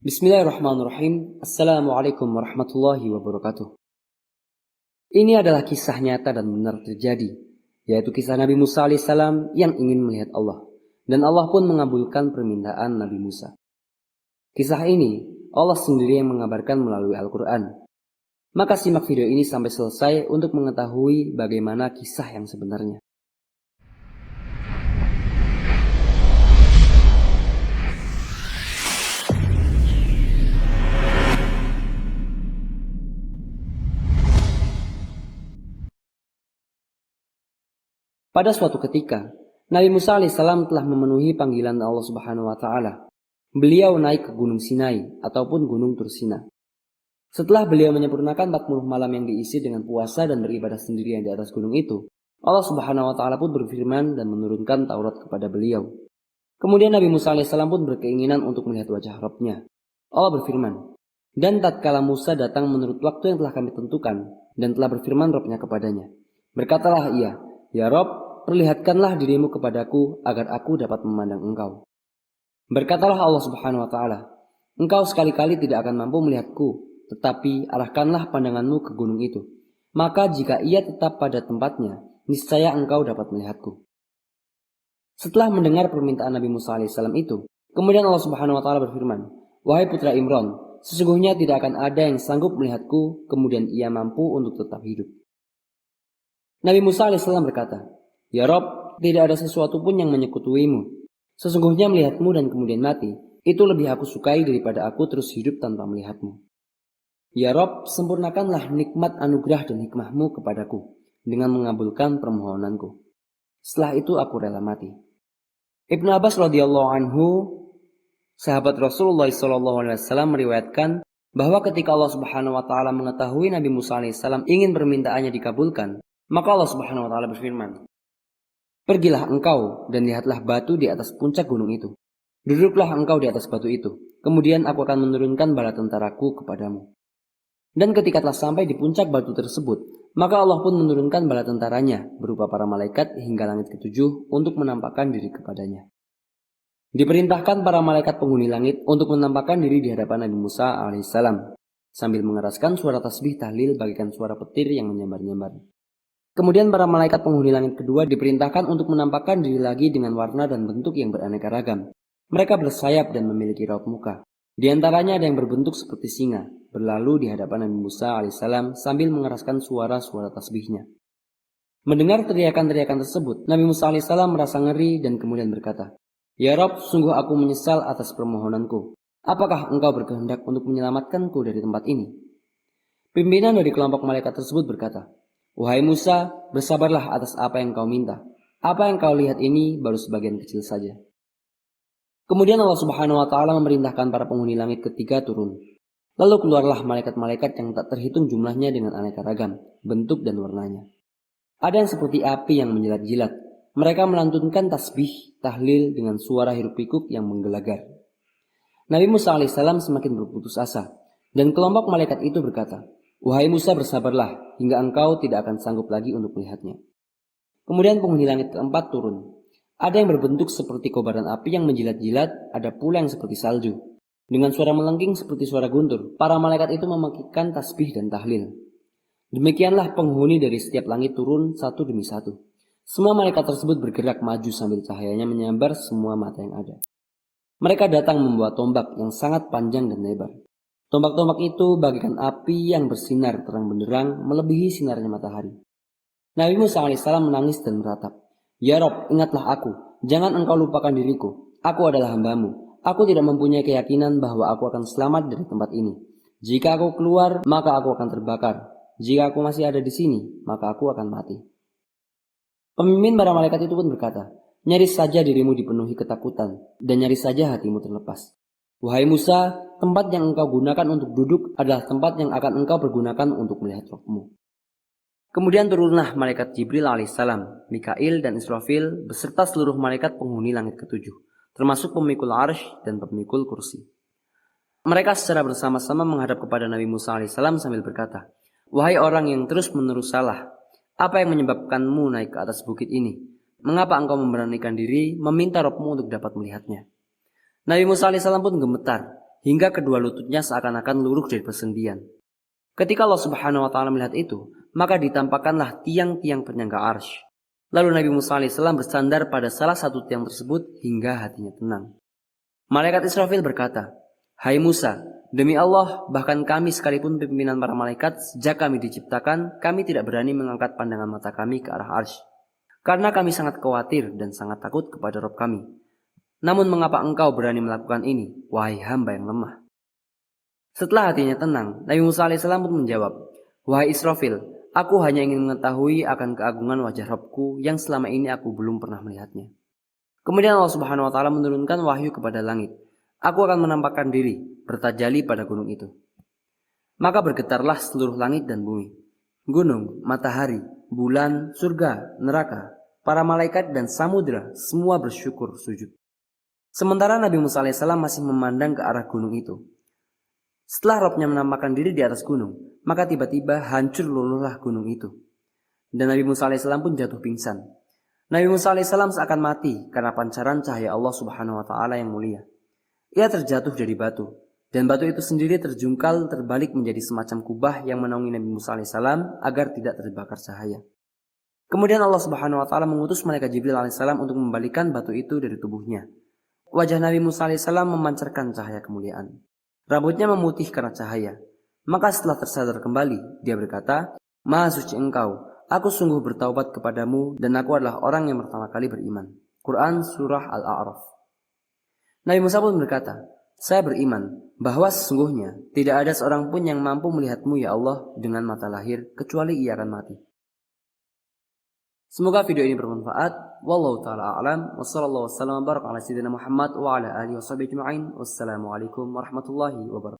Bismillahirrahmanirrahim. Assalamualaikum warahmatullahi wabarakatuh. Ini adalah kisah nyata dan benar terjadi, yaitu kisah Nabi Musa alaihissalam yang ingin melihat Allah. Dan Allah pun mengabulkan permintaan Nabi Musa. Kisah ini Allah sendiri yang mengabarkan melalui Al-Quran. Maka simak video ini sampai selesai untuk mengetahui bagaimana kisah yang sebenarnya. Pada suatu ketika, Nabi Musa alaihissalam telah memenuhi panggilan Allah Subhanahu wa taala. Beliau naik ke Gunung Sinai ataupun Gunung Tursina. Setelah beliau menyempurnakan 40 malam yang diisi dengan puasa dan beribadah sendirian di atas gunung itu, Allah Subhanahu wa taala pun berfirman dan menurunkan Taurat kepada beliau. Kemudian Nabi Musa alaihissalam pun berkeinginan untuk melihat wajah Rabb-Nya. Allah berfirman, "Dan tatkala Musa datang menurut waktu yang telah kami tentukan, dan telah berfirman Rabb-Nya kepadanya, berkatalah ia, 'Ya Rabb, perlihatkanlah dirimu kepadaku agar aku dapat memandang engkau.' Berkatalah Allah Subhanahu wa taala, 'Engkau sekali-kali tidak akan mampu melihatku, tetapi arahkanlah pandanganmu ke gunung itu. Maka jika ia tetap pada tempatnya, niscaya engkau dapat melihatku.' Setelah mendengar permintaan Nabi Musa alaihissalam itu, kemudian Allah Subhanahu wa taala berfirman, 'Wahai putra Imran, sesungguhnya tidak akan ada yang sanggup melihatku kemudian ia mampu untuk tetap hidup.' Nabi Musa alaihissalam berkata, 'Ya Rob, tidak ada sesuatu pun yang menyekutuimu. Sesungguhnya melihatmu dan kemudian mati, itu lebih aku sukai daripada aku terus hidup tanpa melihatmu. Ya Rob, sempurnakanlah nikmat anugerah dan hikmahmu kepadaku dengan mengabulkan permohonanku. Setelah itu aku rela mati.' Ibnu Abbas radhiyallahu anhu, sahabat Rasulullah SAW, meriwayatkan bahwa ketika Allah Subhanahu wa taala mengetahui Nabi Musa alaihissalam ingin permintaannya dikabulkan, maka Allah Subhanahu wa taala berfirman, 'Pergilah engkau dan lihatlah batu di atas puncak gunung itu. Duduklah engkau di atas batu itu. Kemudian aku akan menurunkan bala tentaraku kepadamu.' Dan ketika telah sampai di puncak batu tersebut, maka Allah pun menurunkan bala tentaranya berupa para malaikat hingga langit ketujuh untuk menampakkan diri kepadanya. Diperintahkan para malaikat penghuni langit untuk menampakkan diri di hadapan Nabi Musa alaihissalam sambil mengeraskan suara tasbih tahlil bagaikan suara petir yang menyambar-nyambar. Kemudian para malaikat penghuni langit kedua diperintahkan untuk menampakkan diri lagi dengan warna dan bentuk yang beraneka ragam. Mereka bersayap dan memiliki raut muka. Di antaranya ada yang berbentuk seperti singa, berlalu di hadapan Nabi Musa alaihissalam sambil mengeraskan suara-suara tasbihnya. Mendengar teriakan-teriakan tersebut, Nabi Musa alaihissalam merasa ngeri dan kemudian berkata, 'Ya Rabb, sungguh aku menyesal atas permohonanku. Apakah engkau berkehendak untuk menyelamatkanku dari tempat ini?' Pimpinan dari kelompok malaikat tersebut berkata, 'Wahai Musa, bersabarlah atas apa yang kau minta. Apa yang kau lihat ini baru sebagian kecil saja.' Kemudian Allah Subhanahu wa taala memerintahkan para penghuni langit ketiga turun. Lalu keluarlah malaikat-malaikat yang tak terhitung jumlahnya dengan aneka ragam, bentuk dan warnanya. Ada yang seperti api yang menjilat-jilat. Mereka melantunkan tasbih, tahlil dengan suara hiruk-pikuk yang menggelagar. Nabi Musa alaihissalam semakin berputus asa, dan kelompok malaikat itu berkata, 'Wahai Musa, bersabarlah hingga engkau tidak akan sanggup lagi untuk melihatnya.' Kemudian penghuni langit keempat turun. Ada yang berbentuk seperti kobaran api yang menjilat-jilat, ada pula yang seperti salju. Dengan suara melengking seperti suara guntur, para malaikat itu memakikan tasbih dan tahlil. Demikianlah penghuni dari setiap langit turun satu demi satu. Semua malaikat tersebut bergerak maju sambil cahayanya menyambar semua mata yang ada. Mereka datang membawa tombak yang sangat panjang dan lebar. Tombak-tombak itu bagaikan api yang bersinar terang benderang melebihi sinarnya matahari. Nabi Musa alaihissalam menangis dan meratap, 'Ya Rob, ingatlah aku. Jangan engkau lupakan diriku. Aku adalah hambamu. Aku tidak mempunyai keyakinan bahwa aku akan selamat dari tempat ini. Jika aku keluar, maka aku akan terbakar. Jika aku masih ada di sini, maka aku akan mati.' Pemimpin para malaikat itu pun berkata, 'Nyaris saja dirimu dipenuhi ketakutan, dan nyaris saja hatimu terlepas. Wahai Musa, tempat yang engkau gunakan untuk duduk adalah tempat yang akan engkau pergunakan untuk melihat Rabb-Mu.' Kemudian turunlah malaikat Jibril alaihissalam, Mikail dan Israfil beserta seluruh malaikat penghuni langit ketujuh, termasuk pemikul arsy dan pemikul kursi. Mereka secara bersama-sama menghadap kepada Nabi Musa alaihissalam sambil berkata, 'Wahai orang yang terus-menerus salah, apa yang menyebabkanmu naik ke atas bukit ini? Mengapa engkau memberanikan diri meminta Rabb-Mu untuk dapat melihatnya?' Nabi Musa alaihissalam pun gemetar. hingga kedua lututnya seakan-akan luruh dari persendian. Ketika Allah Subhanahu wa taala melihat itu, maka ditampakkanlah tiang-tiang penyangga arsy. Lalu Nabi Musa alaihissalam bersandar pada salah satu tiang tersebut hingga hatinya tenang. Malaikat Israfil berkata, "Hai Musa, demi Allah, bahkan kami sekalipun pimpinan para malaikat, sejak kami diciptakan, kami tidak berani mengangkat pandangan mata kami ke arah arsy. Karena kami sangat khawatir dan sangat takut kepada Rabb kami. Namun mengapa engkau berani melakukan ini, wahai hamba yang lemah?" Setelah hatinya tenang, Nabi Musa alaihissalam pun menjawab, "Wahai Israfil, aku hanya ingin mengetahui akan keagungan wajah Rabbku yang selama ini aku belum pernah melihatnya." Kemudian Allah Subhanahu wa taala menurunkan wahyu kepada langit. "Aku akan menampakkan diri, bertajali pada gunung itu." Maka bergetarlah seluruh langit dan bumi. Gunung, matahari, bulan, surga, neraka, para malaikat dan samudera semua bersyukur sujud. Sementara Nabi Musa alaihissalam masih memandang ke arah gunung itu. Setelah Rabb-nya menampakkan diri di atas gunung, maka tiba-tiba hancur luluhlah gunung itu. Dan Nabi Musa alaihissalam pun jatuh pingsan. Nabi Musa alaihissalam seakan mati karena pancaran cahaya Allah Subhanahu wa taala yang mulia. Ia terjatuh dari batu, dan batu itu sendiri terjungkal terbalik menjadi semacam kubah yang menaungi Nabi Musa alaihissalam agar tidak terbakar cahaya. Kemudian Allah Subhanahu wa taala mengutus malaikat Jibril alaihissalam untuk membalikan batu itu dari tubuhnya. Wajah Nabi Musa alaihissalam memancarkan cahaya kemuliaan. Rambutnya memutih karena cahaya. Maka setelah tersadar kembali, dia berkata, "Maha suci engkau, aku sungguh bertaubat kepadamu dan aku adalah orang yang pertama kali beriman." Quran Surah Al-A'raf. Nabi Musa pun berkata, "Saya beriman bahwa sesungguhnya tidak ada seorang pun yang mampu melihatmu ya Allah dengan mata lahir kecuali ia akan mati." Semoga video ini bermanfaat. Wallahu ta'ala a'lam. Wassallallahu wasallam wa baraka ala sayyidina Muhammad wa ala alihi wa sahbihi ajma'in. Wassalamualaikum warahmatullahi wabarakatuh.